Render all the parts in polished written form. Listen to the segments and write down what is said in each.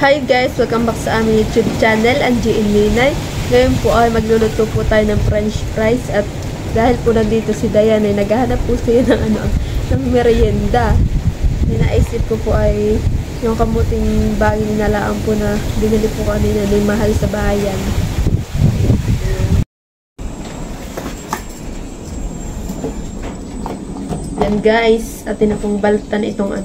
Hi guys! Welcome back sa aming YouTube channel, Angie and Ninay. Ngayon po ay magluluto po tayo ng french fries at dahil po nandito si Dayan ay naghahanap po siya ng merienda. Naisip ko po ay yung kamuting baging nalaan po na binili po kanina ni Mahal sa bayan. Yan guys, atin na pong baltan itong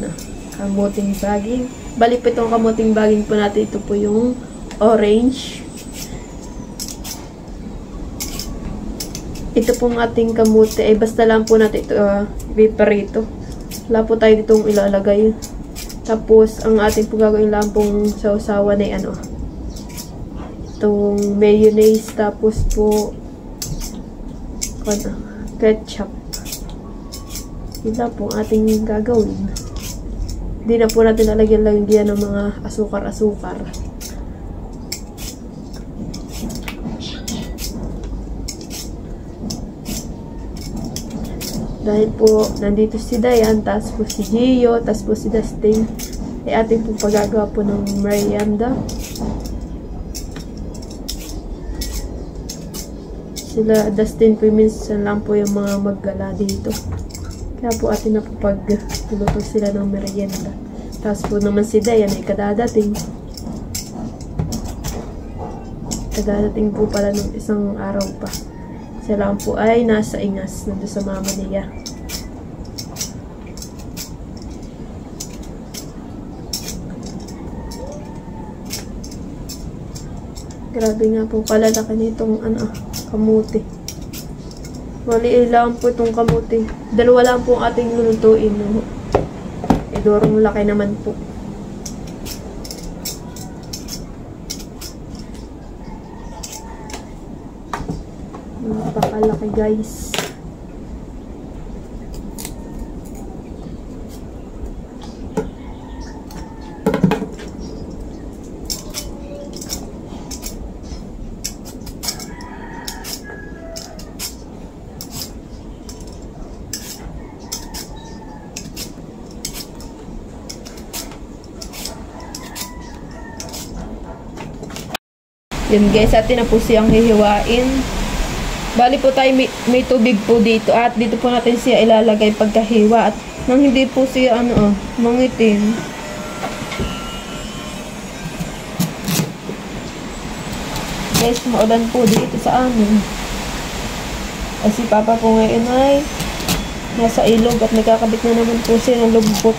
kamuting baging. Bali po itong kamuting baging po natin, ito po yung orange. Ito pong ating kamuti ay basta lang po natin ito ipiprito. Wala po tayo ditong ilalagay. Tapos ang ating po gagawin lang pong sausawan ay itong mayonnaise, tapos po ketchup. Ito po ang ating gagawin. Hindi na po natin nalagyan ng mga asukar-asukar. Dahil po nandito si Dayan, tapos po si Gio, tapos po si Dustin, ay ating po paggagawa po ng merienda. Sila Dustin po minsan lang po yung mga maggala dito. Kaya po atin na po pagtuluto sila ng merienda. Tapos po naman si Dayan ay kadadating. Kadadating po pala ng isang araw pa. Siya lang po ay nasa ingas nandun sa mama niya. Grabe nga po kalalaki nitong kamuti. Maliit lang po itong kamuti. Dalawa lang po ang ating lulutuin. Dorong laki naman po. Napakalaki guys. Yan guys, atin na po siyang hihiwain. Bali po tayo may tubig po dito at dito po natin siya ilalagay pagkahiwa at nang hindi po siya mangitim. Guys, maulan po dito sa amin. Kasi Papa po ngayon ay nasa ilog at nagkakabit na naman po siya ng lubok.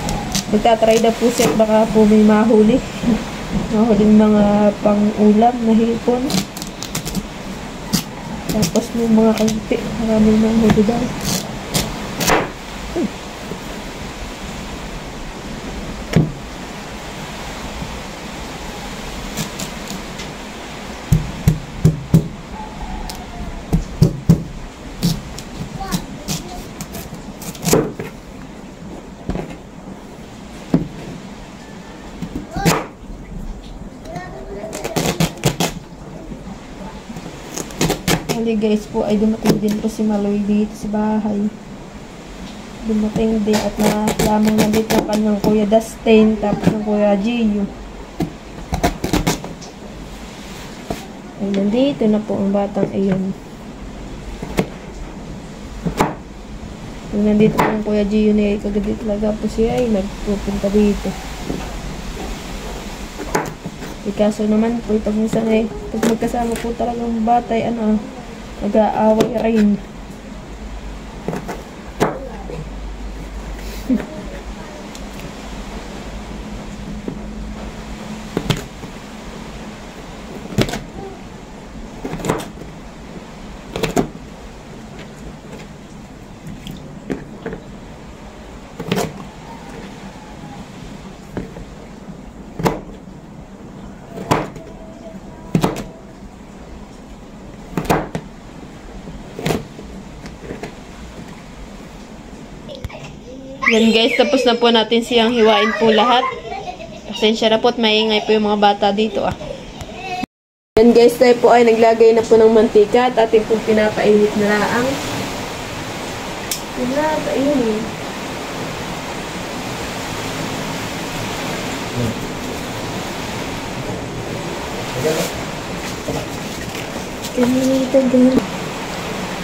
Magtatry na po siya at baka po may mahuli. Mahuling mga pang-ulam na hipon. Tapos may mga kalpi. Maraming mahuli daw. Guys po ay dumating din po si Maloy dito sa bahay. Dumating din at lamang nandito ang kanyang kuya Dustin tapos ng kuya Gio. Ay nandito na po ang batang iyon. Nandito po ang kuya Gio niya, kagabi talaga po siya ay nagpupunta dito. Kaso naman po pag minsan pag magkasama po talagang batay nag-aaway rin. Yan guys, tapos na po natin siyang hiwain po lahat. Pasensya na po at maingay po yung mga bata dito Yan guys, tayo po ay naglagay na po ng mantika at ating po pinapainit na laang. Pinapainit. Ganito, ganito.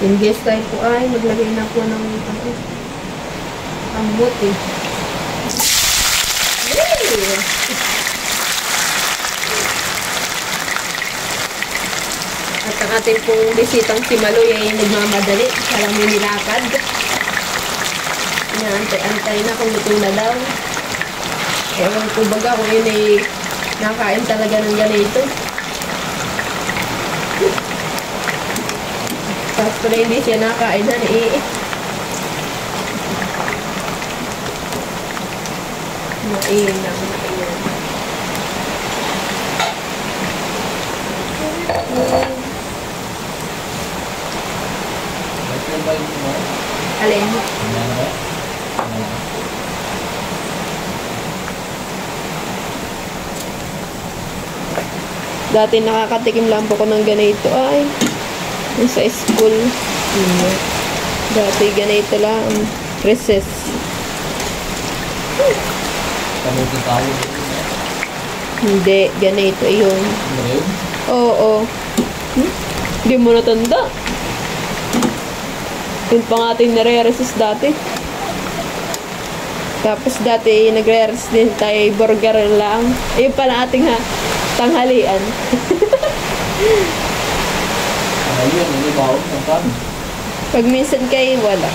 Yung guest tayo po ay maglagay na po ng ambot eh. Yay! At ang ating pong bisitang si Maloy ay nagmamadali. Parang may nilakad. Inaantay-antay na kung luto na daw. Ewan ko baga kung yun ay nakain talaga ng ganito. Tapos pala hindi siya nakain na mainam. Alin? Dati nakakatikim lang po ko ng ganito ay sa school. Dati ganito lang. Recess. Kamuti tayo. Hindi, ganito yun. Oo. Hindi mo natanda. Yun pa nga ating nare-recess dati. Tapos dati nagre-recess din tayo, burger lang. Ayun pala ating tanghalian. Ayun, hindi bawal ng kami. Pag minsan kayo, wala.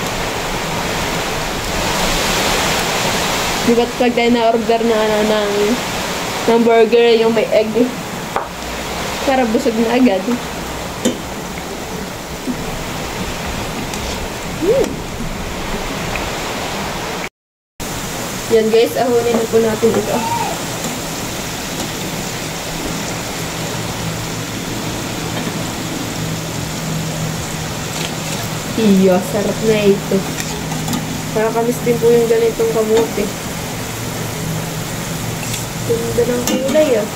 Di ba't pag tayo na-order na ng burger yung may egg? Para busog na agad. Yan guys, ahonin na po natin ito. Iyo, sarap na ito. Para kamis din po yung ganitong kamote. Ganda ng kulay ah.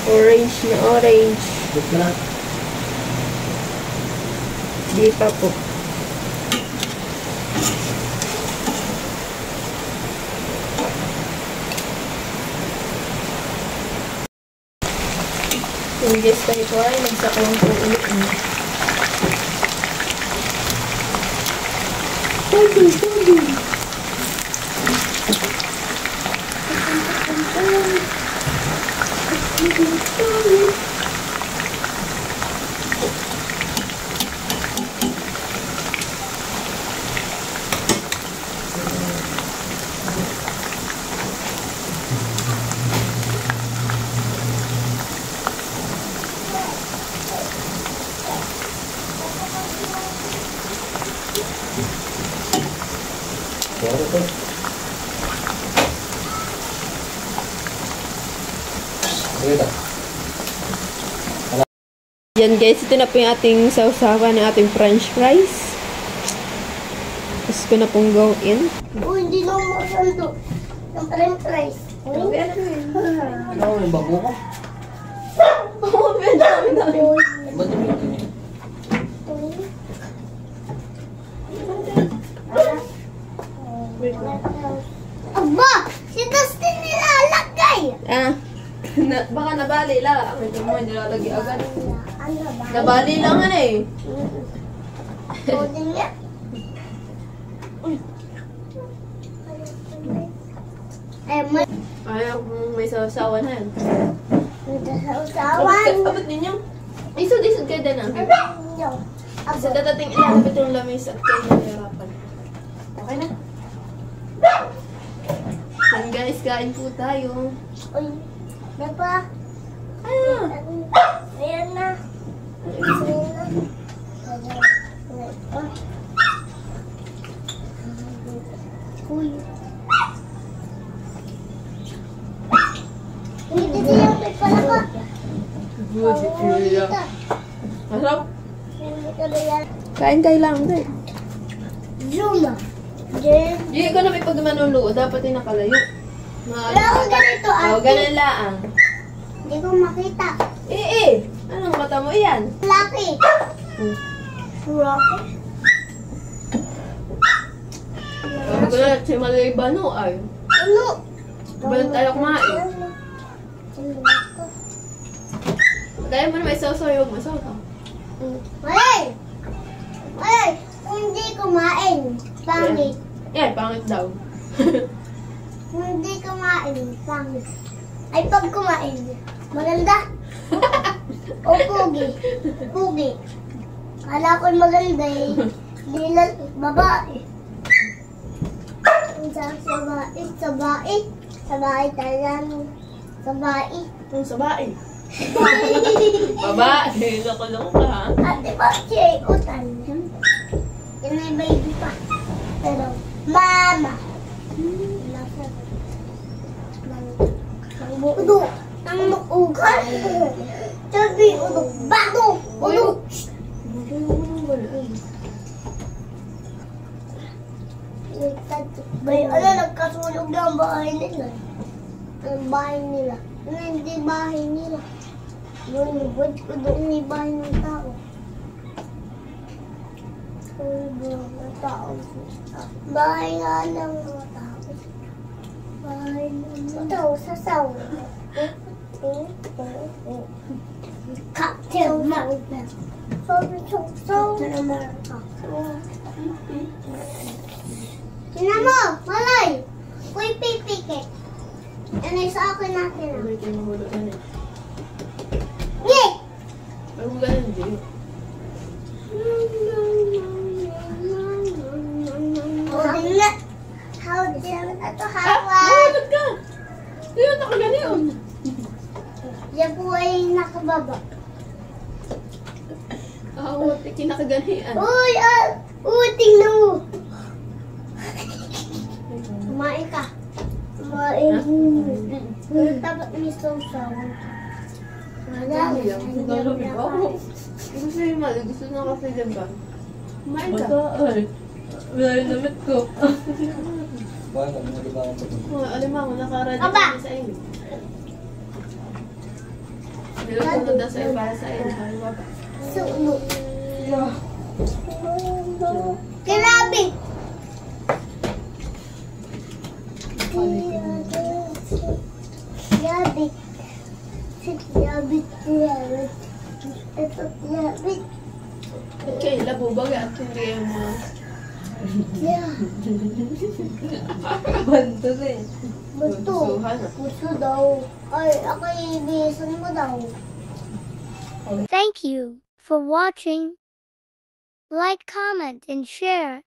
Orange na orange. Good na. Di pa po. Yung guest tayo ko ay nagsaklang po ulit. Yan guys, ito na po yung ating sausawan ng ating french fries. Tapos ko na pong go in. Hindi na masando ng french fries. Ano yung bago ko? Oo, dami. Ba't yung ito niya? Aba! Si Dustin nilalagay! Baka nabali lang. Ito mo, nilalagay agad. Ano ba? Nabali lang eh. Pwede niya. Ayaw kung may sausawan na yan. Usawan. Abot ninyo. Isod kayo din ah. Sa dadating ilalapit yung lamis at kayo nahihirapan. Okay na? Yan guys, kain po tayo. Uy, Napa? Ayan na. Uy. Hindi siya may palaka. Good. Masarap. Kain lang din. Zuma. Jen. Hindi ko na may pag manuluo. Dapat yung nakalayo. Wala akong ganito, ate. Ganun laang. Hindi ko makita. Anong mata mo yan? Laki. Rocky. Sabi ko na, si Maloy Bano ay. Ano? Ba't tayo kumain? Kaya mo na may sausaw yung masausaw. Malay! Malay! Kung hindi kumain, pangit. Yan, pangit daw. Kung hindi kumain, pangit. Ay, pag kumain, maganda. O pugi. Pugi. Kala ko'y maganda eh. Di lang, babae. Ang sabae, sabae. Sabae talaga. Sabae. Yung sabae. Babae. Loko-loko ka ha? Ate ba siya ay utan? Yan ay baby pa. Pero, mama. Nang budo. Nang mukugan. Sabi, udo. Bago. Udo. Bay, ano, nagkasulog na ang bahay nila. Ang bahay nila. Ano, hindi bahay nila. Doon, nabod ko doon, hindi bahay ng tao. Bahay nga ng mga tao. Bahay ng mga tao. Sasaw. Captain America. Captain America. Tingnan mo, malay. Kuy pipikit. Ano yung sa akin natin? May kayo mahulo ka na. Yay! Ay, kung ganun din. Holding na. Holding na ito hawak. Mahulog ka! Ayun, nakagano'n. Yan po ay nakababa. Kinakaganian. Uy! Uy! Tingnan mo! Kumain ka. Kumain. Pero dapat may sausaw. Wala. Galamig ako. Gusto yung mali. Gusto na kasi dyan ba? Kumain ka. Wala yung damit ko. Bakit kami nag-ibang ito? Alimango, nakaradyo Aba! kami sa inyo. Niluto na sa iyo para sa iyo. Haliwa ba? Sulo. Grabe! Yabit. Yabit. Yabit. Ito, yabit. Okay, labo baga at hindi yung mga... Yeah. Banto na eh. Gusto. Gustuhan ah. Gusto daw. Ay, ako ibisan mo daw. Thank you for watching. Like, comment, and share.